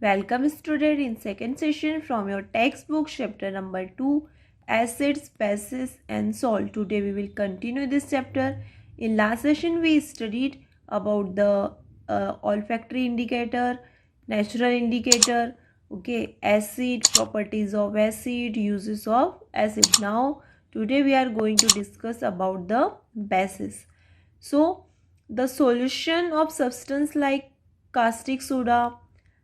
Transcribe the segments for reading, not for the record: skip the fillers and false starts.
Welcome student in second session from your textbook chapter number 2 acids, bases and salt. Today we will continue this chapter. In last session we studied about the olfactory indicator, natural indicator, okay, acid, properties of acid, uses of acid. Now today we are going to discuss about the bases. So the solution of substance like caustic soda,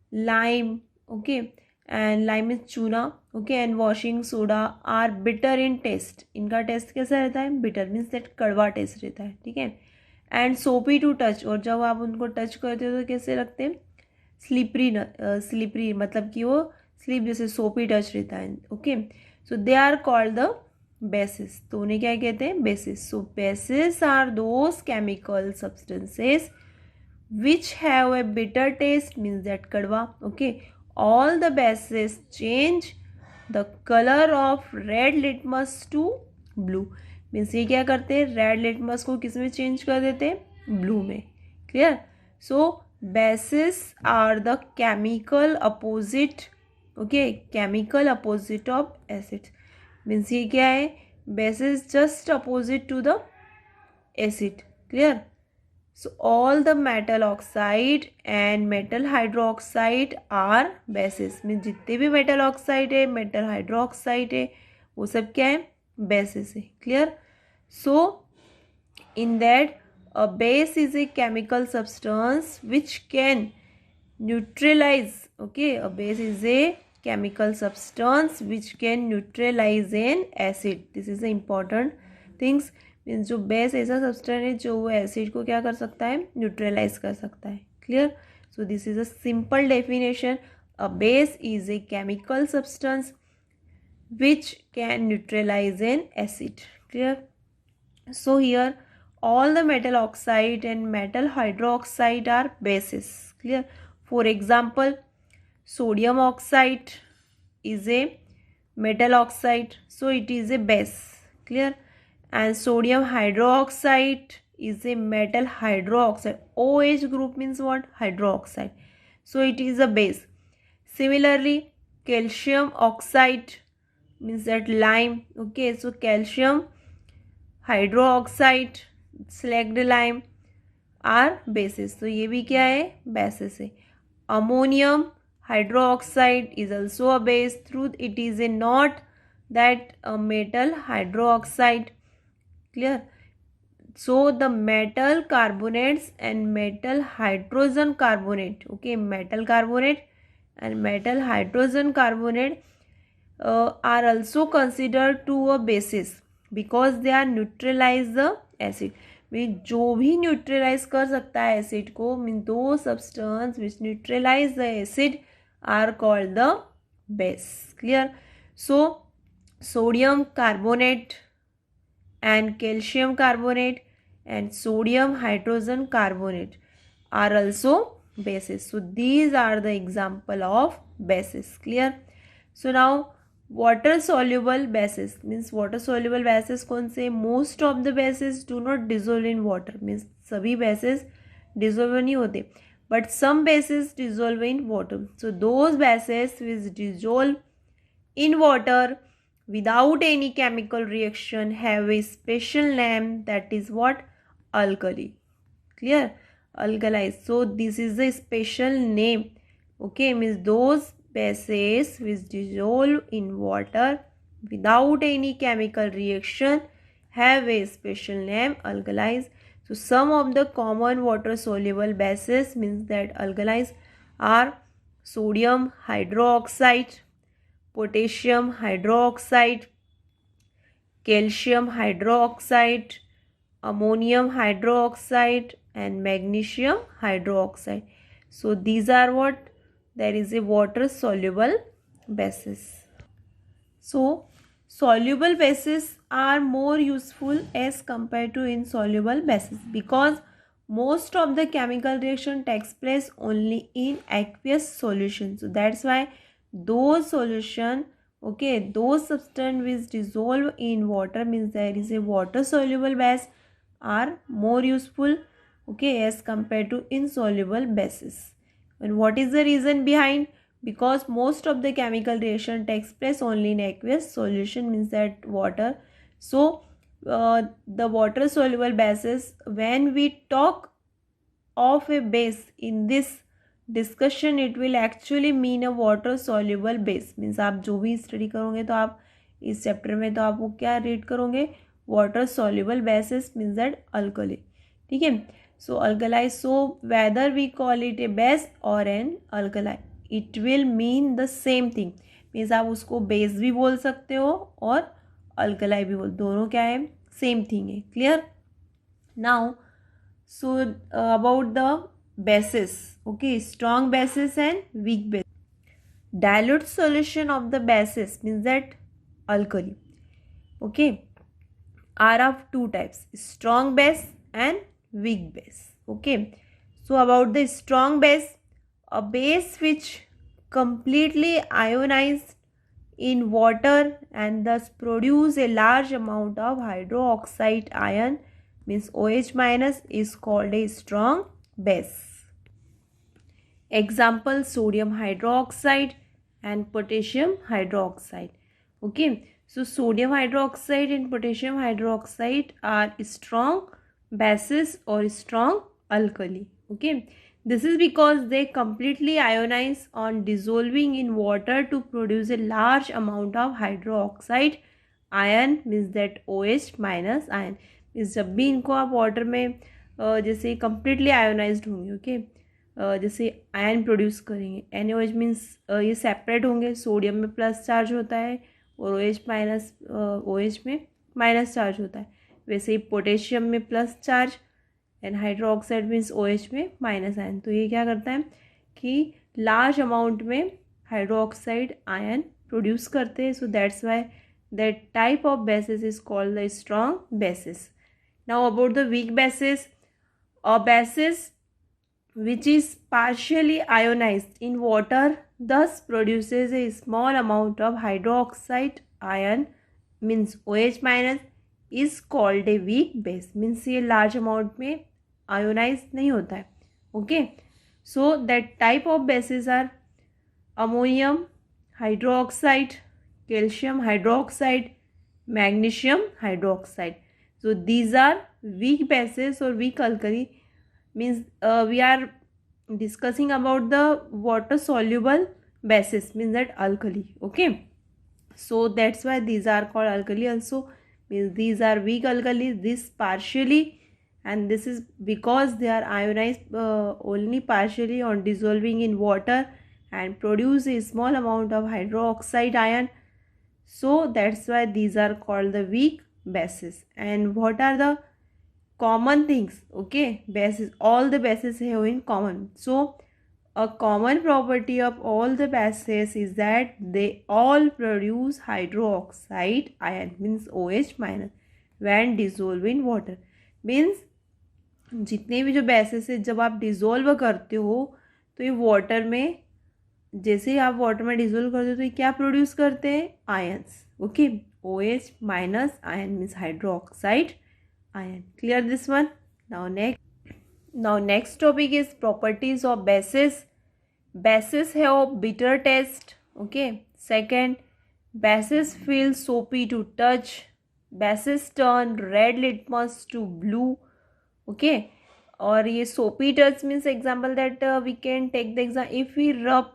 lime, okay, and lime is चूना, okay, and washing soda are bitter in taste. इनका test कैसा रहता है? Bitter means that कड़वा test रहता है, ठीक है. एंड सोपी टू टच, और जब आप उनको टच करते हो तो कैसे लगते हैं? स्लिपरी. स्लिपरी मतलब कि वो स्लिप जैसे सोपी टच रहता है, okay. So they are called the bases. तो उन्हें क्या कहते हैं? Bases. So bases are those chemical substances which have a bitter taste, means that kadwa, okay. All the bases change the color of red litmus to blue, means ये क्या करते हैं? Red litmus को किस में चेंज कर देते हैं? ब्लू में. Clear. So bases are the chemical opposite, okay, chemical opposite of acids. means ये क्या है? bases just opposite to the acid. clear. So all the metal oxide and metal hydroxide are bases. Means जितने भी metal oxide है, metal hydroxide है, वो सब क्या है? बेसिस है. Clear. So in that a base is a chemical substance which can neutralize, okay, a base is a chemical substance which can neutralize an acid. This is the important things. Means जो base ऐसा substance है जो वो acid को क्या कर सकता है? न्यूट्रलाइज कर सकता है. Clear. So this is a simple definition. A base is a chemical substance which can neutralise an acid. Clear. So here all the metal oxide and metal hydroxide are bases. Clear. For example, sodium oxide is a metal oxide, so it is a base. Clear. And sodium hydroxide is a metal hydroxide. OH group means what? Hydroxide. So it is a base. Similarly, calcium oxide means that lime. Okay, so calcium hydroxide, slacked lime are bases. तो ये भी क्या है? bases है. Ammonium hydroxide is also a base. Through it is a not that a metal hydroxide. Clear. So the metal carbonates and metal hydrogen carbonate, okay, metal carbonate and metal hydrogen carbonate are also considered to a basis because they are neutralize the acid. Mean जो भी neutralise कर सकता है acid को, mean those substance which neutralise the acid are called the base. Clear. So sodium carbonate and calcium carbonate and sodium hydrogen carbonate are also bases. So these are the example of bases. Clear. So now water soluble bases means water soluble bases कौन से? Most of the bases do not dissolve in water, means सभी bases dissolve नहीं होते, but some bases dissolve in water. So those bases which dissolve in water without any chemical reaction have a special name, that is what? Alkali. Clear. Alkali. So this is a special name, okay, means those bases which dissolve in water without any chemical reaction have a special name, alkalis. So some of the common water soluble bases means that alkalis are sodium hydroxide, potassium hydroxide, calcium hydroxide, ammonium hydroxide and magnesium hydroxide. So these are what? There is a water soluble bases. So soluble bases are more useful as compared to insoluble bases because most of the chemical reaction takes place only in aqueous solution. So that's why those solution, okay, those substance which dissolve in water, means there is a water soluble base, are more useful, okay, as compared to insoluble bases. And what is the reason behind? because most of the chemical reaction takes place only in aqueous solution, means that water. So the water soluble bases, when we talk of a base in this discussion, it will actually mean a water soluble base, means आप जो भी study करोगे तो आप इस chapter में तो आप वो क्या रीड करोगे, water soluble bases means that alkali. ठीक है, so alkali, so whether we call it a base और an alkali, it will mean the same thing, means आप उसको बेस भी बोल सकते हो और अल्कलाई भी बोल, दोनों क्या है, सेम थिंग है. Clear. Now so about the bases, okay, strong bases and weak bases. Dilute solution of the bases means that alkali, okay, are of two types, strong base and weak base. Okay, so about the strong base, a base which completely ionized in water and thus produce a large amount of hydroxide ion, means OH minus, is called a strong base. Example, sodium hydroxide and potassium hydroxide. Okay, so sodium hydroxide and potassium hydroxide are strong bases or strong alkali. Okay, this is because they completely ionize on dissolving in water to produce a large amount of hydroxide ion, means that OH minus ion. means जब भी इनको आप water में जैसे completely ionized होंगे, okay, जैसे ion produce करेंगे, NaOH means ये सेपरेट होंगे, सोडियम में प्लस चार्ज होता है और OH माइनस, OH में माइनस चार्ज होता है. वैसे ही पोटेशियम में plus charge and hydroxide means OH में माइनस आयन. तो ये क्या करता है कि लार्ज अमाउंट में हाइड्रोक्साइड आयन प्रोड्यूस करते हैं. So that's why that type of bases is called the strong bases. Now about the week basis, a basis which is partially ionized in water thus produces a small amount of hydroxide ion, means OH minus, is called a weak base, means ये large amount में ionized नहीं होता है. Okay, so that type of bases are ammonium hydroxide, calcium hydroxide, magnesium hydroxide. So these are weak bases or weak alkali, means we are discussing about the water soluble bases, means that alkali. Okay, so that's why these are called alkali also, means these are weak alkali, this partially, and this is because they are ionized only partially on dissolving in water and produce a small amount of hydroxide ion. So that's why these are called the weak bases. And what are the common things? Okay, bases, all the bases have in common. So a common property of all the bases is that they all produce hydroxide ion, means OH minus, when dissolved in water. means जितने भी जो basis है जब आप dissolve करते हो तो ये वाटर में, जैसे ही आप वाटर में डिज़ोल्व करते हो तो ये क्या प्रोड्यूस करते हैं, ions. Okay, OH minus ion means hydroxide ion. Clear this one. Now next topic is properties of bases. Bases have bitter taste. Okay, second, bases feel soapy to touch. Bases turn red litmus to blue. Okay, और ये soapy touch means example that we can take the example, if we rub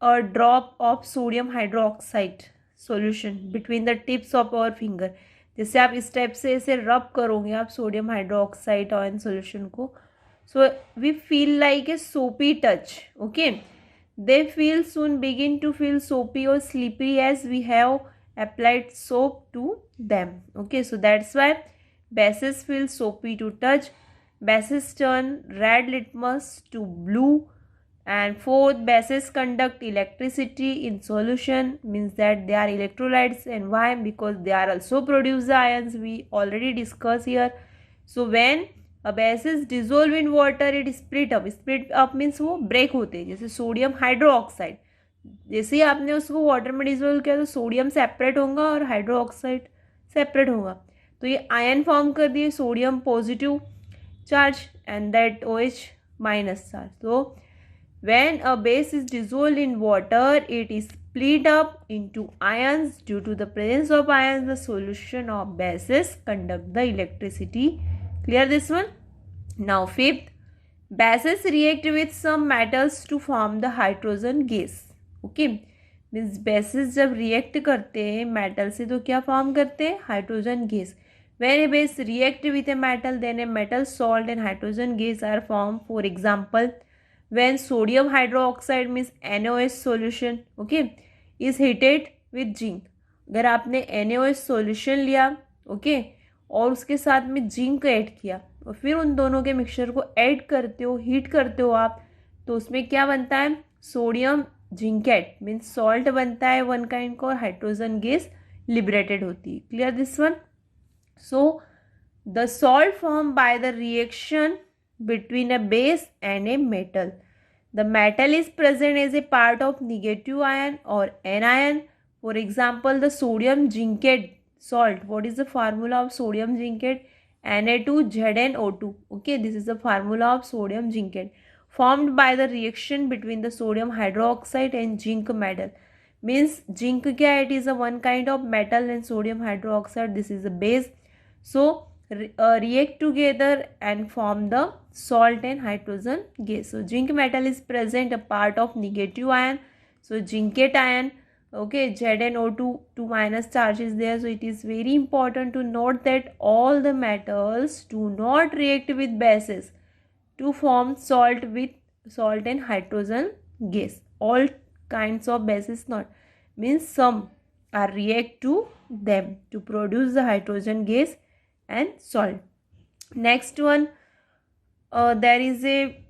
a drop of sodium hydroxide solution between the tips of our finger, जैसे आप इस type से इसे रब करोगे आप सोडियम हाइड्रोक्साइड आयन सॉल्यूशन को, so we feel like a soapy touch. Okay, they feel soon begin to feel soapy और slippy as we have applied soap to them. Okay, so that's why bases feel soapy to touch. Bases turn red litmus to blue. And fourth, bases conduct electricity in solution, means that they are electrolytes. And why? Because they are also produce the ions we already discussed here. So when a base is dissolved in water, it split up. Split up means वो break होते हैं, जैसे sodium hydroxide, जैसे ही आपने उसको water में dissolve किया तो सोडियम सेपरेट होगा और हाइड्रोक्साइड सेपरेट होगा, तो ये आयन फॉर्म कर दिए, sodium positive charge and that OH minus charge. तो When a base is dissolved in water, it is split up into ions. Due to the presence of ions, the solution of bases conduct the electricity. Clear this one? Now fifth, bases react with some metals to form the hydrogen gas. Okay, means basis जब react करते हैं metal से तो क्या form करते हैं? Hydrogen gas. When a base react with a metal, then a metal salt and hydrogen gas are formed. For example, when sodium hydroxide means NaOH solution, okay, is heated with zinc. अगर आपने NaOH solution लिया, okay, और उसके साथ में zinc add किया और फिर उन दोनों के मिक्सचर को ऐड करते हो, हीट करते हो आप, तो उसमें क्या बनता है? सोडियम जिंकेट मीन्स सॉल्ट बनता है वन काइंड का, और हाइड्रोजन गैस लिबरेटेड होती है. Clear this one? So, the salt formed by the reaction between a base and a metal. The metal is present as a part of negative ion or anion. For example, the sodium zincate salt. What is the formula of sodium zincate? Na2ZnO2. Okay, this is the formula of sodium zincate. Formed by the reaction between the sodium hydroxide and zinc metal. Means zinc क्या? It is a one kind of metal and sodium hydroxide. This is a base. So react together and form the salt and hydrogen gas. So zinc metal is present a part of negative ion. So zincate ion. Okay, ZnO2 2 minus charge is there. So it is very important to note that all the metals do not react with bases to form salt and hydrogen gas. All kinds of bases not, means some are react to them to produce the hydrogen gas and salt. Next one, there is a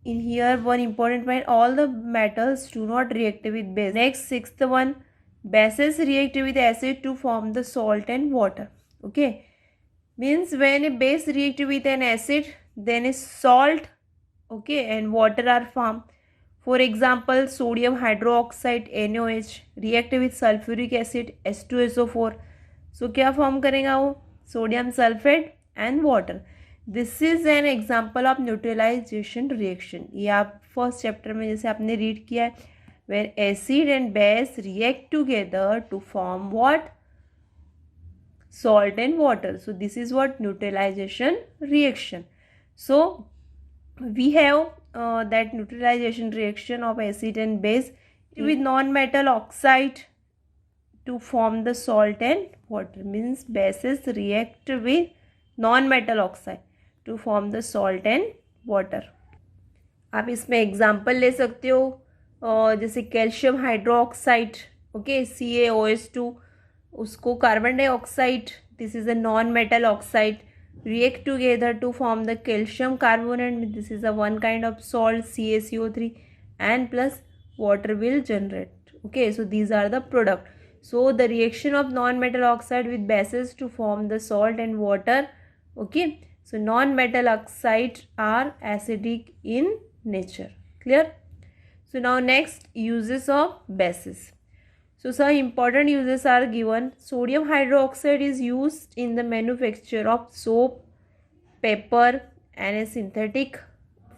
in here one important point, all the metals do not react with base. Next, sixth one, bases react with acid to form the salt and water. Okay, means when a base react with an acid, then a salt, okay, and water are formed. For example, sodium hydroxide NaOH react with sulfuric acid H2SO4. So क्या form करेगा वो? Sodium sulphate and water. This is an example of neutralisation reaction. ये आप first chapter में जैसे आपने read किया है, where acid and base react together to form what? Salt and water. So this is what neutralization reaction. So we have that neutralization reaction of acid and base with non-metal oxide to form the salt and water. Means bases react with non-metal oxide to form the salt and water. आप इसमें example ले सकते हो, जैसे calcium hydroxide, okay, CaOH2, उसको carbon dioxide, this is a non metal oxide, react together to form the calcium carbonate. This is a one kind of salt, CaCO3, and plus water will generate. Okay, so these are the product. So the reaction of non-metal oxide with bases to form the salt and water. Okay, so non-metal oxides are acidic in nature. Clear? So now next, uses of bases. So some important uses are given. Sodium hydroxide is used in the manufacture of soap, paper, and a synthetic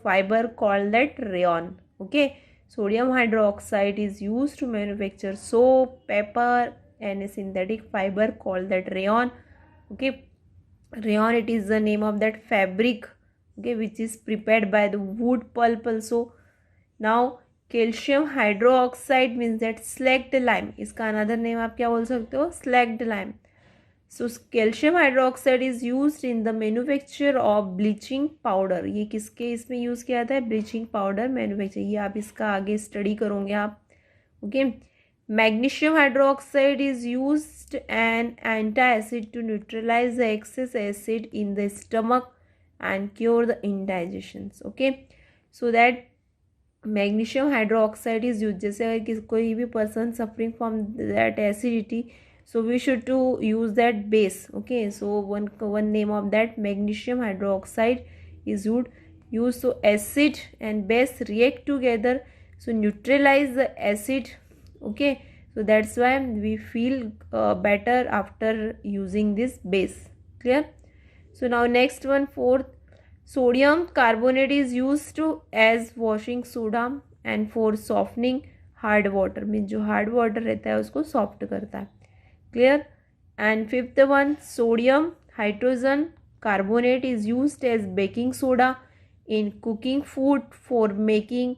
fiber called that rayon. Okay, sodium hydroxide is used to manufacture soap, paper, and a synthetic fiber called that rayon. Okay, rayon, it is the name of that fabric, okay, which is prepared by the wood pulp also. Now calcium hydroxide means that slaked lime, इसका another name आप क्या बोल सकते हो? Slaked lime. So calcium hydroxide is used in the manufacture of bleaching powder. ये किसके इसमें use किया जाता है? Bleaching powder manufacture. ये आप इसका आगे स्टडी करोगे आप. Okay, magnesium hydroxide is used an anti acid to neutralise the excess acid in the stomach and cure the indigestion. Okay, so that magnesium hydroxide is use. जैसे अगर कोई भी person suffering from that acidity, so we should to use that base. Okay, so one name of that magnesium hydroxide is used. So acid and base react together, so neutralize the acid. Okay, so that's why we feel better after using this base. Clear? So now next one, fourth, Sodium carbonate is used as washing soda and for softening hard water, means जो hard water रहता है उसको soft करता है. Clear. And fifth one, sodium hydrogen carbonate is used as baking soda in cooking food for making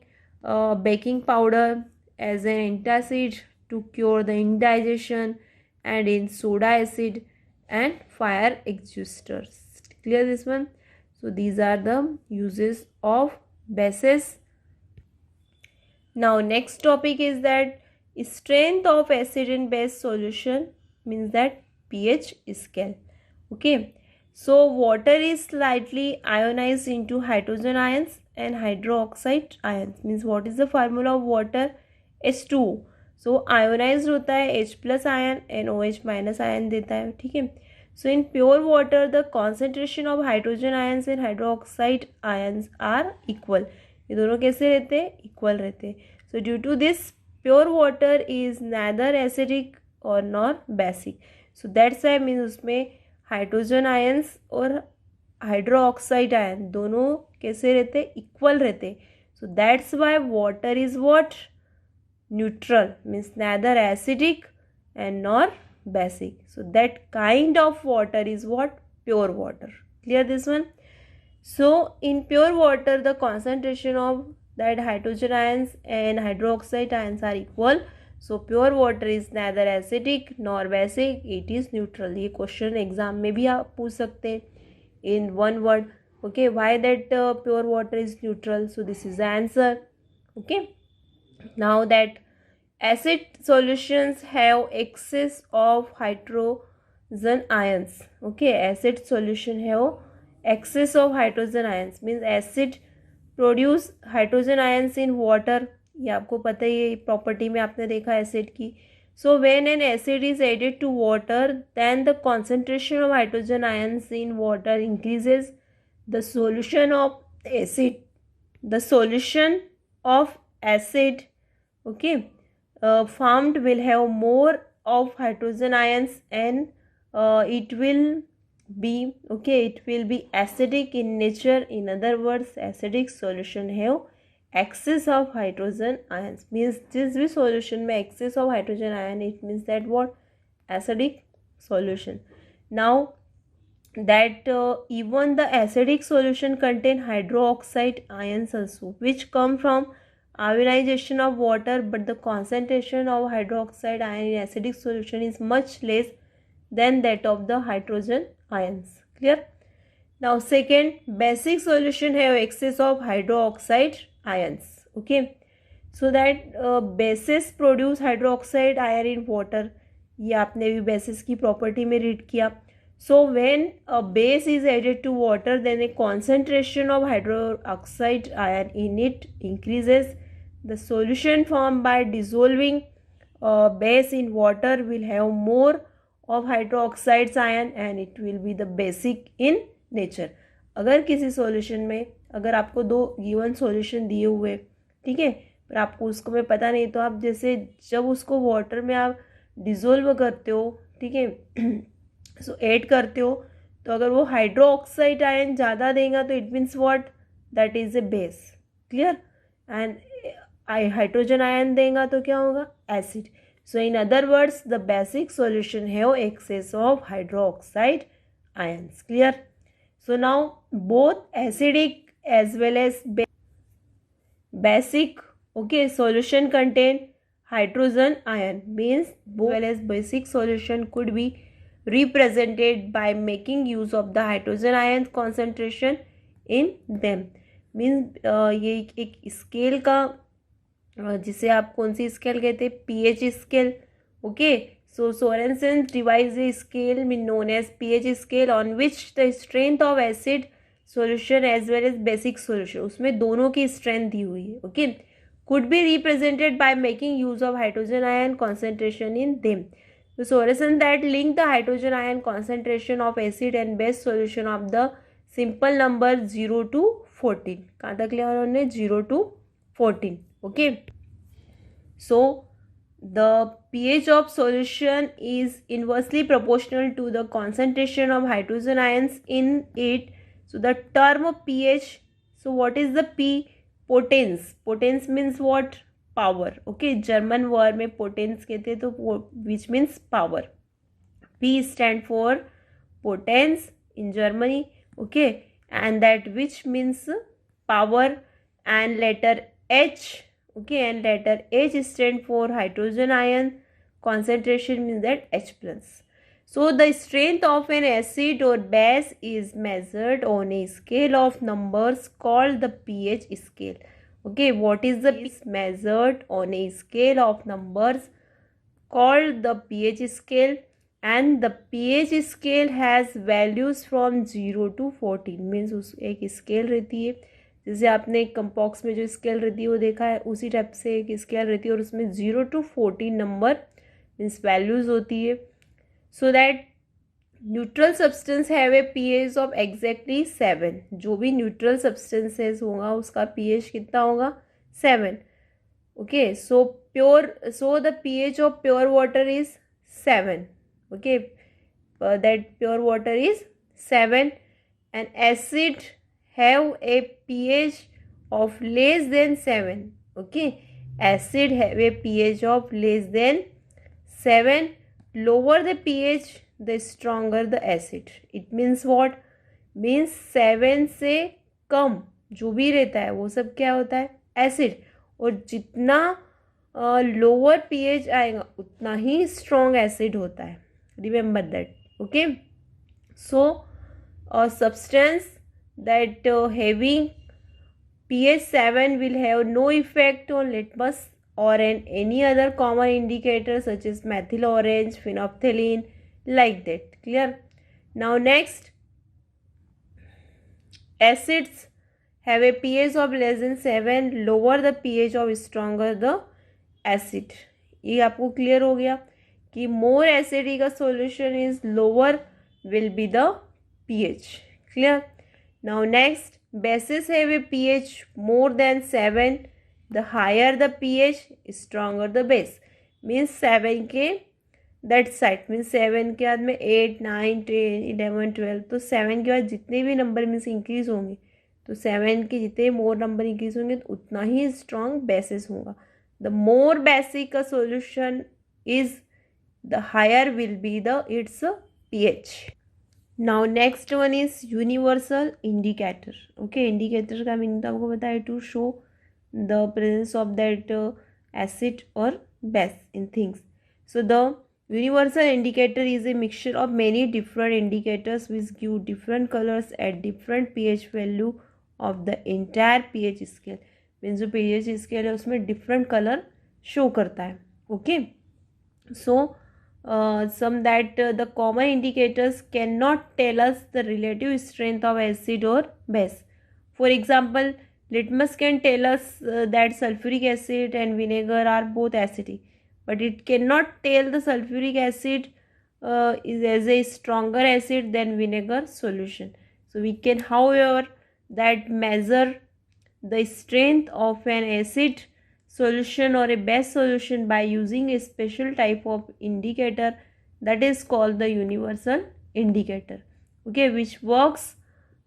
baking powder, as an antacid to cure the indigestion, and in soda acid and fire extinguishers. Clear this one? So these are the uses of bases. Now next topic is that strength of acid and base solution, means that pH scale. Okay. So water is slightly ionized into hydrogen ions and hydroxide ions. Means what is the formula of water? H2O. So ionized होता है H plus ion and OH minus ion देता है. ठीक है. So in pure water the concentration of hydrogen ions and hydroxide ions are equal. ये दोनों कैसे रहते हैं? Equal रहते हैं. So due to this pure water is neither acidic or nor basic. So that's why means उसमें hydrogen ions और hydroxide ion दोनों कैसे रहते? इक्वल रहते. सो that's Y water is what? Neutral, means neither acidic and nor basic. So that kind of water is what? Pure water. Clear this one? So in pure water the concentration of that hydrogen ions and hydroxide ions are equal. So pure water is neither acidic nor basic, it is neutral. ये question exam में भी आप पूछ सकते हैं in one word. Okay, why that pure water is neutral? So this is the answer. Okay, now that acid solutions have excess of hydrogen ions. Okay, acid solution have excess of hydrogen ions, means acid produce hydrogen ions in water. ये आपको पता ही है, property में आपने देखा acid की. So when an acid is added to water then the concentration of hydrogen ions in water increases. The solution of acid, the solution of acid, okay, formed will have more of hydrogen ions and it will be, okay, it will be acidic in nature. In other words, acidic solution have excess of hydrogen ions. Means जिस भी solution में excess of hydrogen ion, it means that what? Acidic solution. Now that even the acidic solution contain hydroxide ions also, which come from ionization of water, but the concentration of hydroxide ion in acidic solution is much less than that of the hydrogen ions. Clear? Now second, basic solution have excess of hydroxide ions. Okay, so that bases produce hydroxide ion in water. ये आपने भी bases की property में read किया. So when a base is added to water, then a concentration of hydroxide ion in it increases. The solution formed by dissolving base in water will have more of hydroxide ion and it will be the basic in nature. अगर किसी solution में, अगर आपको दो given solution दिए हुए, ठीक है, पर आपको उसको में पता नहीं, तो आप जैसे जब उसको वाटर में आप डिज़ोल्व करते हो, ठीक है, सो ऐड करते हो, तो अगर वो हाइड्रोक्साइड आयन ज़्यादा देगा तो it means what? That is a base. Clear? And hydrogen ion देगा तो क्या होगा? Acid. So in other words the basic solution have excess of hydroxide ions. Clear? So now both acidic as well as basic, okay, solution contain hydrogen ion, means both well as basic solution could be represented by making use of the hydrogen ion concentration in them. means ये एक scale का, जिसे आप कौन सी scale कहते हैं? pH scale. Okay, so Sorensen devised a scale known as pH scale on which the strength of acid solution as well as basic solution, उसमें दोनों की strength दी हुई है. Okay, could be represented by making use of hydrogen ion concentration in them. So Sorensen that linked the hydrogen ion concentration of acid and base solution of the simple number 0 to 14. कहाँ तक लिया उन्होंने? 0 to 14. Okay, so the pH of solution is inversely proportional to the concentration of hydrogen ions in it. So the term pH, so what is the P? Potence. Potence means what? Power. Okay, German word में potence कहते हैं, तो which means power. P stand for potence in Germany. Okay, and that which means power, and letter H. Okay, and letter H stand for hydrogen ion. Concentration means that H plus. So the strength of an acid or base is measured on a scale of numbers called the pH scale. Okay, what is the is measured on a scale of numbers called the pH scale, and the pH scale has values from 0 to 14. Means उस एक scale रहती है, जैसे आपने कंपॉक्स में जो scale रहती है वो देखा है, उसी टाइप से एक स्केल रहती है और उसमें 0 to 14 नंबर मीन्स वैल्यूज़ होती है. So that neutral substance have a pH of exactly 7. जो भी न्यूट्रल सब्सटेंसेस होगा उसका पीएच कितना होगा? 7. Okay, so the pH of pure water is 7. Okay, that pure water is 7, and acid have a pH of less than 7. Okay, acid have a pH of less than 7. Lower the pH, the stronger the acid. It means what? Means 7 से कम जो भी रहता है वो सब क्या होता है? एसिड. और जितना लोअर पीएच आएगा उतना ही स्ट्रॉन्ग एसिड होता है. Remember that. Okay, so substance that having pH 7 will have no effect on litmus or any other common indicator such as methyl orange, phenolphthalein, like that. Clear? Now next, acids have a pH of less than 7. Lower the pH of stronger the acid. ये आपको clear हो गया कि more acidic a solution is, lower will be the pH. Clear? Now next, bases have a pH more than 7. The higher the pH, stronger the base. Means 7 के that side, means 7 के बाद में 8, 9, 10, 11, 12. तो 7 के बाद जितने भी नंबर मीन्स इंक्रीज होंगे, तो 7 के जितने मोर नंबर इंक्रीज होंगे तो उतना ही स्ट्रॉन्ग बेसिस होगा. द मोर बेसिक का solution is, the higher will be the it's pH. Now next one is universal indicator. Okay, indicator का मीनिंग तो आपको बताया, to show the presence of that acid और base in things. So the universal indicator is a mixture of many different indicators which give different colors at different pH value of the entire pH scale. Means जो pH scale है उसमें different color show करता है. Okay, so some that the common indicators cannot tell us the relative strength of acid or base. For example, litmus can tell us that sulfuric acid and vinegar are both acidic, but it cannot tell the sulfuric acid is as a stronger acid than vinegar solution. So we can, however, that measure the strength of an acid solution or a base solution by using a special type of indicator that is called the universal indicator. Okay, which works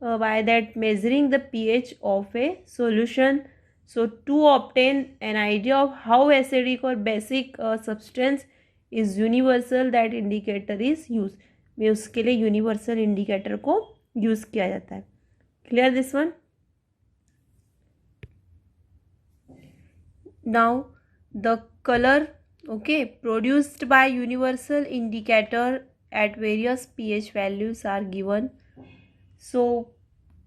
by that measuring the pH of a solution. So to obtain an idea of how acidic or basic substance is universal, that indicator is used. में उसके लिए universal indicator को use किया जाता है. Clear this one? Now the color, okay, produced by universal indicator at various pH values are given. So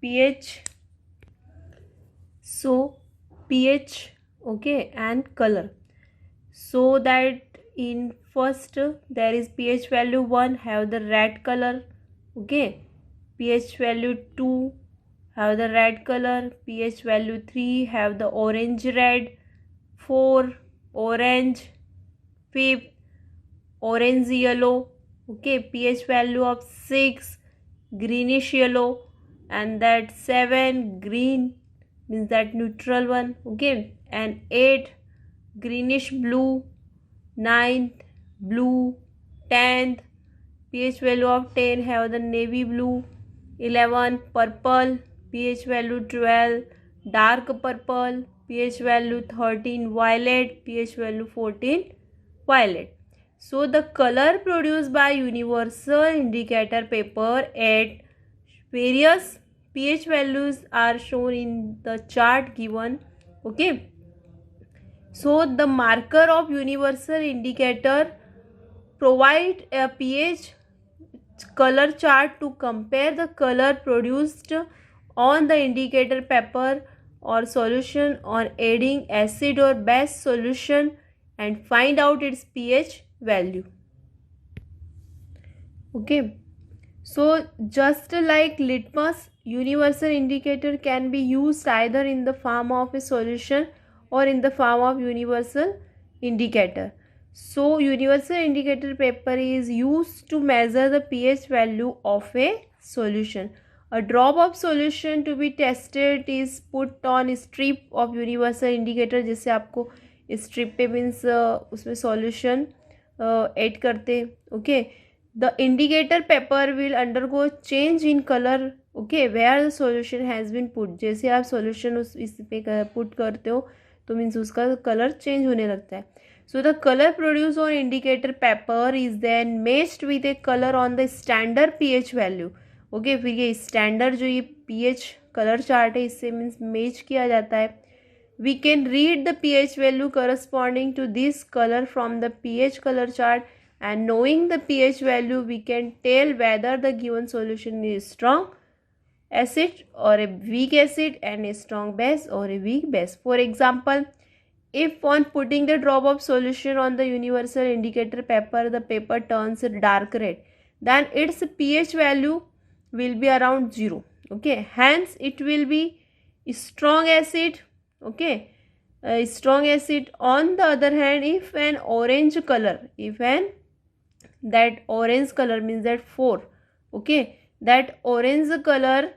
pH, okay, and color. So that in first there is pH value 1 have the red color. Okay, pH value 2 have the red color, pH value 3 have the orange red, 4 orange, 5 orange yellow. Okay, pH value of 6 greenish yellow, and that 7 green means that neutral one. Okay, and 8 greenish blue, 9 blue, 10th pH value of 10 have the navy blue, 11 purple, pH value 12, dark purple, pH value 13, violet, pH value 14, violet. So the color produced by universal indicator paper at various pH values are shown in the chart given. Okay. So the marker of universal indicator provide a pH color chart to compare the color produced on the indicator paper or solution or adding acid or base solution and find out its pH value. Okay. So just like litmus, universal indicator can be used either in the form of a solution or in the form of universal indicator. So universal indicator paper is used to measure the pH value of a solution. A drop of solution to be tested is put on a strip of universal indicator. जैसे आपको strip पे means उसमें solution add करते. Okay. The indicator paper will undergo change in color. Okay, where the solution has been put. जैसे आप solution इस पे put करते हो तो मीन्स उसका कलर चेंज होने लगता है. So the color produced on indicator paper is then matched with a color on the standard pH value. Okay, फिर ये standard जो ये pH color chart है इससे मीन्स मैच किया जाता है. We can read the pH value corresponding to this color from the pH color chart. And knowing the pH value, we can tell whether the given solution is strong acid or a weak acid and a strong base or a weak base. For example, if on putting the drop of solution on the universal indicator paper, the paper turns dark red, then its pH value will be around 0. Okay, hence it will be strong acid. Okay, strong acid. On the other hand, if an orange color, that orange color means that 4. Okay, that orange color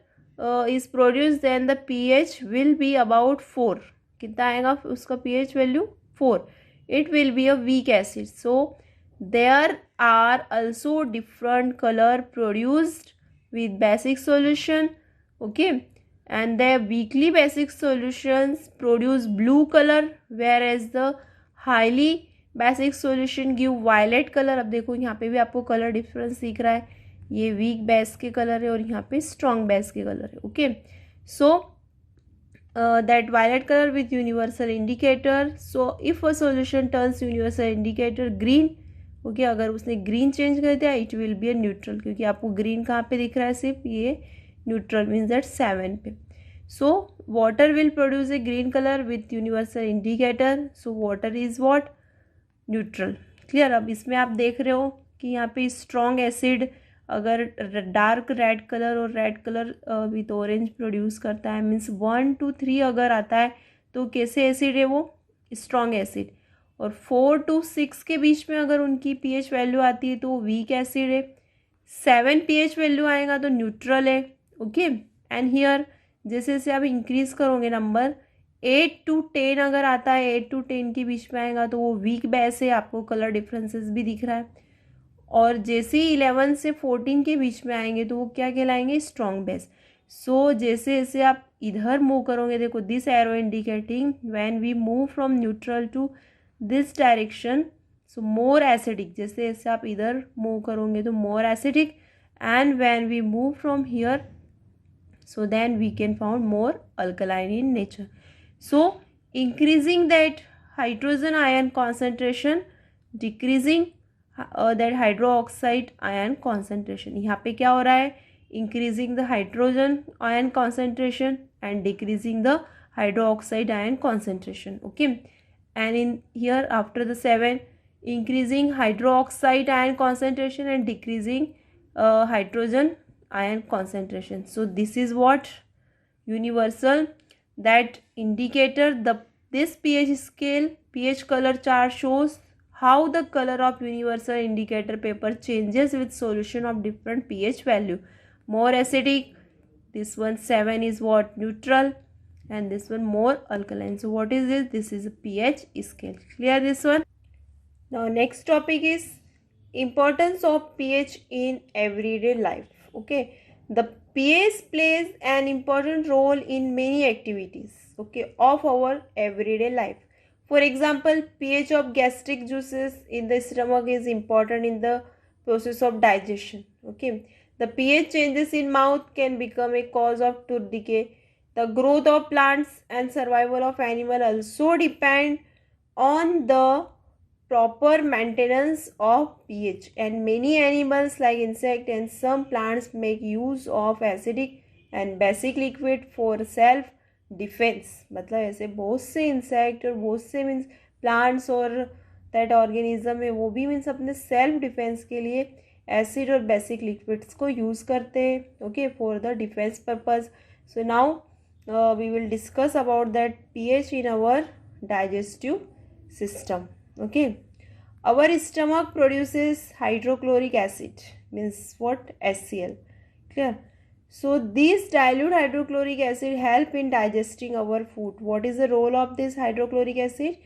is produced, then the pH will be about 4. कितना आएगा उसका pH value 4. It will be a weak acid. So there are also different color produced with basic solution. Okay, and the weakly basic solutions produce blue color, whereas the highly basic solution give violet colour. अब देखो यहाँ पे भी आपको colour difference दिख रहा है. ये वीक बेस के कलर है और यहाँ पे स्ट्रॉन्ग बेस के कलर है. Okay, so that violet colour with universal indicator. So if a solution turns universal indicator green, okay, अगर उसने ग्रीन चेंज कर दिया it will be a neutral, क्योंकि आपको ग्रीन कहाँ पे दिख रहा है, सिर्फ ये न्यूट्रल मीन्स दैट 7 पे. So water will produce a green colour with universal indicator. So water is what, neutral. Clear. अब इसमें आप देख रहे हो कि यहाँ पे स्ट्रॉन्ग एसिड अगर डार्क रेड कलर और red colour with orange produce करता है, मीन्स 1 to 3 अगर आता है तो कैसे एसिड है वो, स्ट्रॉन्ग एसिड. और 4 to 6 के बीच में अगर उनकी पीएच वैल्यू आती है तो वो वीक एसिड है. 7 पीएच वैल्यू आएगा तो न्यूट्रल है. ओके, एंड हियर जैसे जैसे आप इंक्रीज करोगे नंबर, 8 to 10 अगर आता है, 8 to 10 के बीच में आएगा तो वो वीक बेस है. आपको कलर डिफरेंसेस भी दिख रहा है. और जैसे ही 11 से 14 के बीच में आएंगे तो वो क्या कहलाएंगे, स्ट्रॉन्ग बेस. सो जैसे जैसे आप इधर मूव करोगे, देखो this arrow indicating when we move from neutral to this direction, so more acidic. जैसे जैसे आप इधर मूव करोगे तो more acidic, and when we move from here so then we can found more alkaline in nature. So increasing that hydrogen ion concentration, decreasing that hydroxide ion concentration. यहाँ पे क्या हो रहा है, increasing the hydrogen ion concentration and decreasing the hydroxide ion concentration. Okay, and in here after the 7, increasing hydroxide ion concentration and decreasing hydrogen ion concentration. So this is what universal that indicator. This pH scale, pH color chart shows how the color of universal indicator paper changes with solution of different pH value. More acidic, this one 7 is what, neutral, and this one more alkaline. So what is this? This is a pH scale. Clear this one? Now next topic is importance of pH in everyday life. Okay, the pH plays an important role in many activities, okay, of our everyday life. For example, pH of gastric juices in the stomach is important in the process of digestion, okay. The pH changes in mouth can become a cause of tooth decay. The growth of plants and survival of animal also depend on the proper maintenance of pH, and many animals like insect and some plants make use of acidic and basic liquid for self defence. मतलब ऐसे बहुत से insect और बहुत से means plants और that organism है वो भी मीन्स अपने सेल्फ डिफेंस के लिए एसिड और बेसिक लिक्विड्स को यूज़ करते हैं, okay, for the defence purpose. So now we will discuss about that pH in our digestive system, okay. Our stomach produces hydrochloric acid, means what, HCl, clear. So this dilute hydrochloric acid help in digesting our food. What is the role of this hydrochloric acid?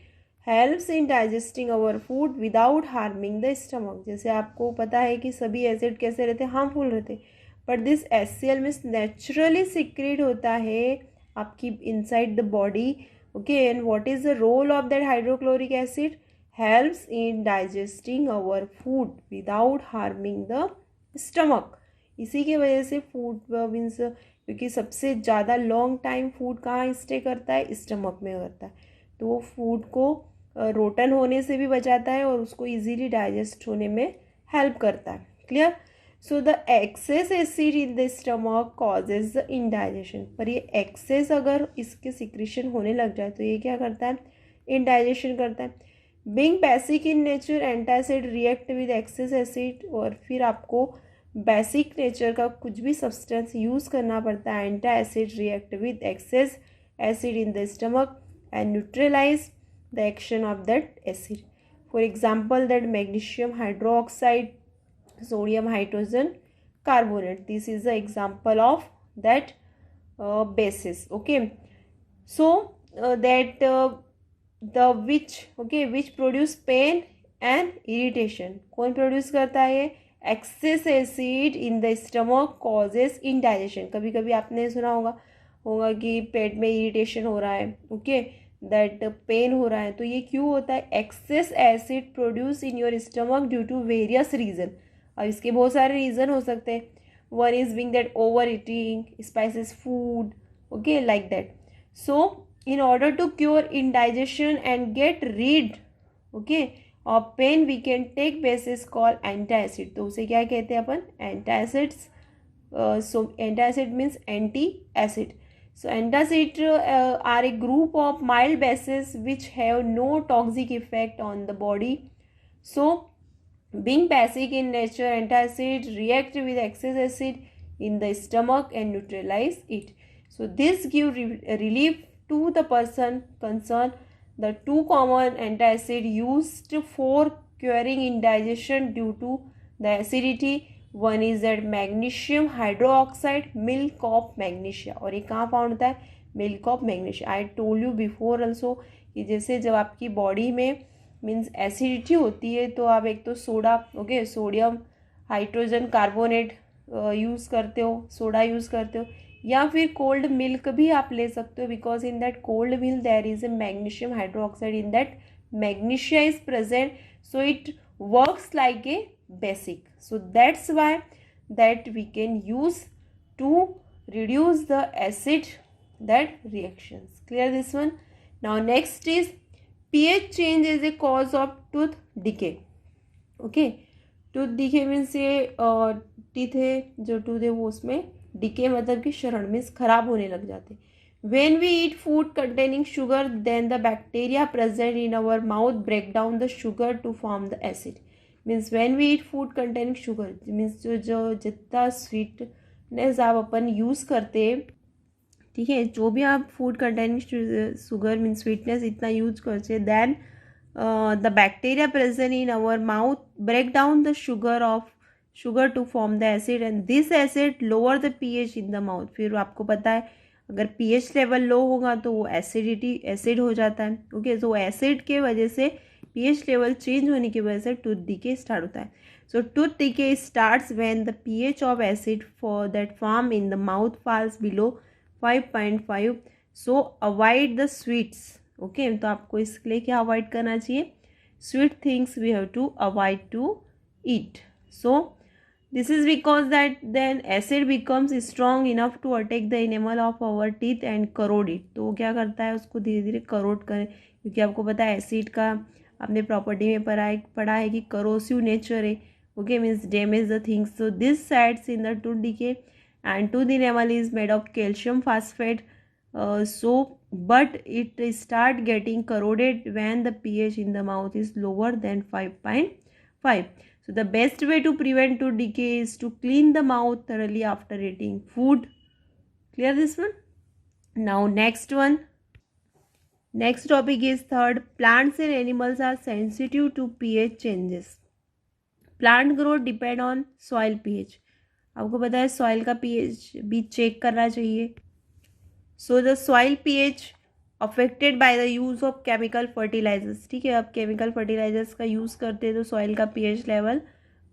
Helps in digesting our food without harming the stomach. जैसे आपको पता है कि सभी acid कैसे रहते हैं, harmful रहते हैं, but this HCl means naturally secrete होता है आपकी inside the body. Okay, and what is the role of that hydrochloric acid? Helps in digesting our food without harming the stomach. इसी के वजह से फूड मीन्स क्योंकि सबसे ज़्यादा लॉन्ग टाइम फूड कहाँ स्टे करता है, स्टमक में करता है, तो वो फूड को रोटन होने से भी बचाता है और उसको इजीली डाइजेस्ट होने में हेल्प करता है. Clear. So the excess acid in the stomach causes the indigestion. पर ये एक्सेस अगर इसके सिक्रीशन होने लग जाए तो ये क्या करता है, इंडाइजेशन करता है. Being basic in nature, antacid react with excess acid. और फिर आपको बेसिक नेचर का कुछ भी सब्सटेंस यूज़ करना पड़ता है. Antacid react with excess acid in the stomach and neutralise the action of that acid. For example that magnesium hydroxide, sodium hydrogen carbonate, this is the example of that bases, okay. So that the which produce pain and irritation. कौन produce करता है, excess acid in the stomach causes indigestion. कभी कभी आपने सुना होगा कि पेट में इरिटेशन हो रहा है, ओके, दैट पेन हो रहा है. तो ये क्यों होता है, excess acid produce in your stomach due to various reason. और इसके बहुत सारे रीज़न हो सकते हैं. One is being that over eating spices food, okay, like that. So in order to cure indigestion and get rid, okay, of pain we can take bases call antacid. तो उसे क्या कहते हैं अपन, antacids. So antacid means anti acid. So antacid are a group of mild bases which have no toxic effect on the body. So being basic in nature, antacid react with excess acid in the stomach and neutralize it. So this give relief to the person concerned. The two common antacid used for curing indigestion due to the acidity, one is that magnesium hydroxide, milk of magnesia. और ये कहाँ found होता है, milk of magnesia. I told you before also कि जैसे जब आपकी body में मीन्स एसिडिटी होती है तो आप एक तो soda, okay, sodium hydrogen carbonate use करते हो, सोडा यूज़ करते हो, या फिर कोल्ड मिल्क भी आप ले सकते हो, because in that cold milk there is a magnesium hydroxide. In that magnesia is present, so it works like a basic. So that's why that we can use to reduce the acid that reactions. Clear this one. Now next is pH change is a cause of tooth decay. Okay, tooth decay means ये teeth है जो tooth है वो उसमें decay मतलब कि क्षरण means खराब होने लग जाते. When we eat food containing sugar, then the bacteria present in our mouth break down the sugar to form the acid. Means when we eat food containing sugar, means जो जितना sweetness आप अपन use करते हैं, ठीक है, जो भी आप food containing sugar means sweetness इतना यूज करते, then the bacteria present in our mouth break down the sugar to form the acid, and this acid lower the pH in the mouth. फिर आपको पता है अगर पीएच लेवल लो होगा तो वो एसिड हो जाता है, ओके. सो एसिड के वजह से पीएच लेवल चेंज होने की वजह से टूथ डिके स्टार्ट होता है. So tooth decay starts when the pH of acid for that form in the mouth falls below 5.5. So avoid the sweets. Okay, तो आपको इसके लिए क्या अवॉइड करना चाहिए? Sweet things we have to avoid to eat. So this is because that then acid becomes strong enough to attack the enamel of our teeth and corrode it. तो वो क्या करता है, उसको धीरे धीरे करोड करे, क्योंकि आपको पता है एसिड का आपने प्रॉपर्टी में पढ़ा है कि करोसिव नेचर है. Okay, means damage the things. So this sets in the tooth decay and tooth enamel is made of calcium phosphate. But it start getting corroded when the pH in the mouth is lower than 5.5. So the best way to prevent tooth decay is to clean the mouth thoroughly after eating food. Clear this one? Now next one. Next topic is third. Plants and animals are sensitive to pH changes. Plant growth depend on soil pH. आपको पता है soil का pH भी check करना चाहिए. So the soil pH affected by the use of chemical fertilisers. ठीक है, आप केमिकल फर्टिलाइजर्स का यूज़ करते हैं तो सॉइल का पीएच लेवल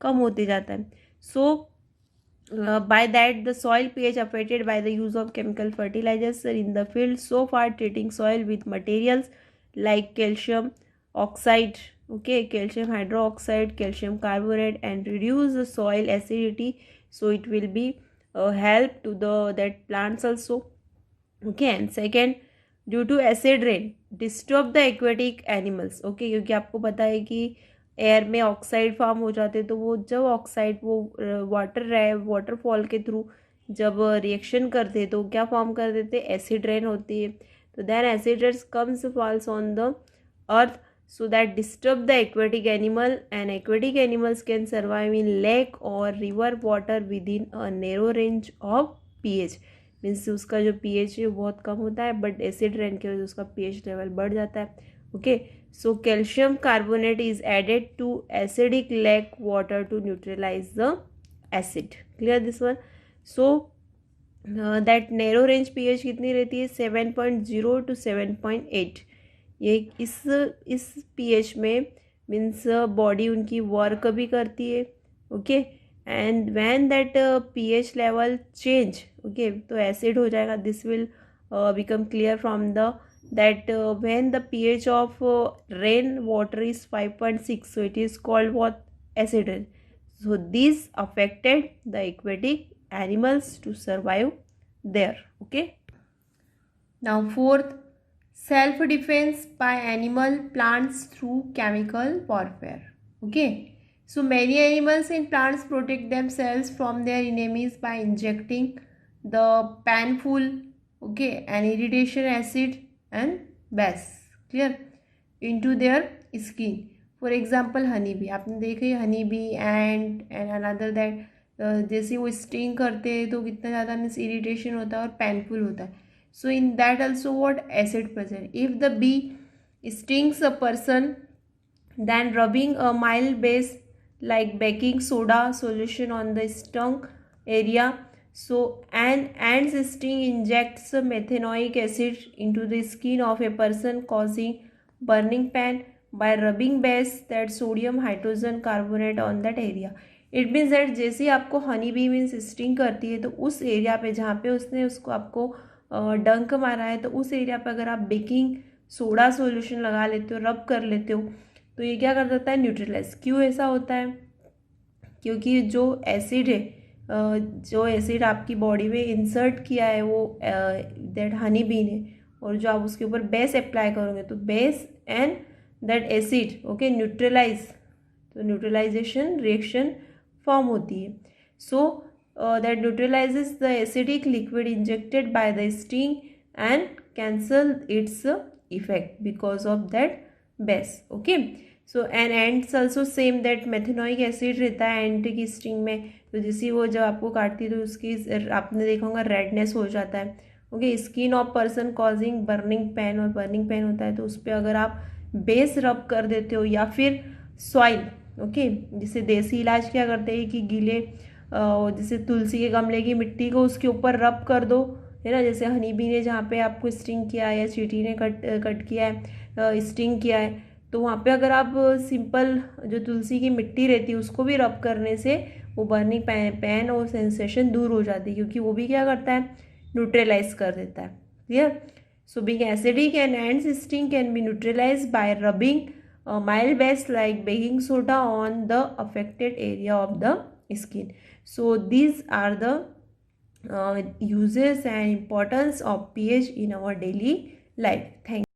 कम होते जाता है. So by that the soil pH affected by the use of chemical fertilisers in the field so far treating soil with materials like calcium oxide, okay, calcium hydroxide, calcium carbonate, and reduce the soil acidity. So it will be help to that plants also. Okay, and second, due to acid rain disturb the aquatic animals. Okay, क्योंकि आपको पता है कि air में oxide form हो जाते हैं, तो वो जब ऑक्साइड वो वाटरफॉल के थ्रू जब रिएक्शन करते हैं तो क्या फॉर्म कर देते हैं? एसिड रेन होती है. तो then acid rain comes falls on the earth, so that disturb the aquatic animal, and aquatic animals can survive in lake or river water within a narrow range of pH. Means उसका जो pH है बहुत कम होता है, but acid rain की वजह से उसका pH लेवल बढ़ जाता है. Okay, so calcium carbonate is added to acidic lake water to neutralise the acid. Clear this one? So that narrow range pH कितनी रहती है? 7.0 to 7.8. ये इस पीएच में मीन्स बॉडी उनकी वर्क भी करती है. Okay, and when that pH level change, okay, तो एसिड हो जाएगा. This will become clear from the that when the pH of rain water is 5.6, so it is called what? Acid rain. So this affected the aquatic animals to survive there. Okay, now fourth, self-defense by animal plants through chemical warfare. Okay, so many animals and plants protect themselves from their enemies by injecting the painful, okay, and irritation acid and base, clear, into their skin. For example, honey bee. आपने देखे honey bee and another that जैसे वो sting करते हैं तो कितना ज़्यादा means irritation होता है और पेनफुल होता है. So in that also what? Acid present. If the bee stings a person, then rubbing a mild base like baking soda solution on the stung area. So an ant's sting injects methanoic acid into the skin of a person causing burning pain by rubbing base that sodium hydrogen carbonate on that area. It means that जैसे आपको honey bee means sting करती है तो उस area पे जहाँ पे उसने उसको आपको डंक मारा है तो उस एरिया पर अगर आप बेकिंग सोडा सॉल्यूशन लगा लेते हो, रब कर लेते हो, तो ये क्या कर देता है? न्यूट्रलाइज. क्यों ऐसा होता है? क्योंकि जो एसिड है, जो एसिड आपकी बॉडी में इंसर्ट किया है वो दैट हनी बी ने, और जो आप उसके ऊपर बेस अप्लाई करोगे तो base and that acid, okay, neutralise, तो न्यूट्रलाइजेशन रिएक्शन फॉर्म होती है. सो that neutralizes the acidic liquid injected by the sting and cancel its effect because of that base. Okay, so and ants also same, that methanoic acid रहता है एंट की sting में, तो जैसे वो जब आपको काटती है तो उसकी आपने देखा होगा रेडनेस हो जाता है. Okay, skin of person causing burning pain, और बर्निंग पेन होता है तो उस पर अगर आप बेस रब कर देते हो या फिर सॉइल, ओके, जिसे देसी इलाज क्या करते हैं कि गीले जैसे तुलसी के गमले की मिट्टी को उसके ऊपर रब कर दो, है ना, जैसे हनी बी ने जहाँ पे आपको स्टिंग किया है या चींटी ने कट किया है, स्टिंग किया है, तो वहाँ पे अगर आप सिंपल जो तुलसी की मिट्टी रहती है उसको भी रब करने से वो बर्निंग पेन और सेंसेशन दूर हो जाती है, क्योंकि वो भी क्या करता है, न्यूट्रलाइज कर देता है। Clear? So being acidic and sting can be neutralise by rubbing mild base like baking soda on the affected area of the skin. So these are the uses and importance of pH in our daily life. Thank you.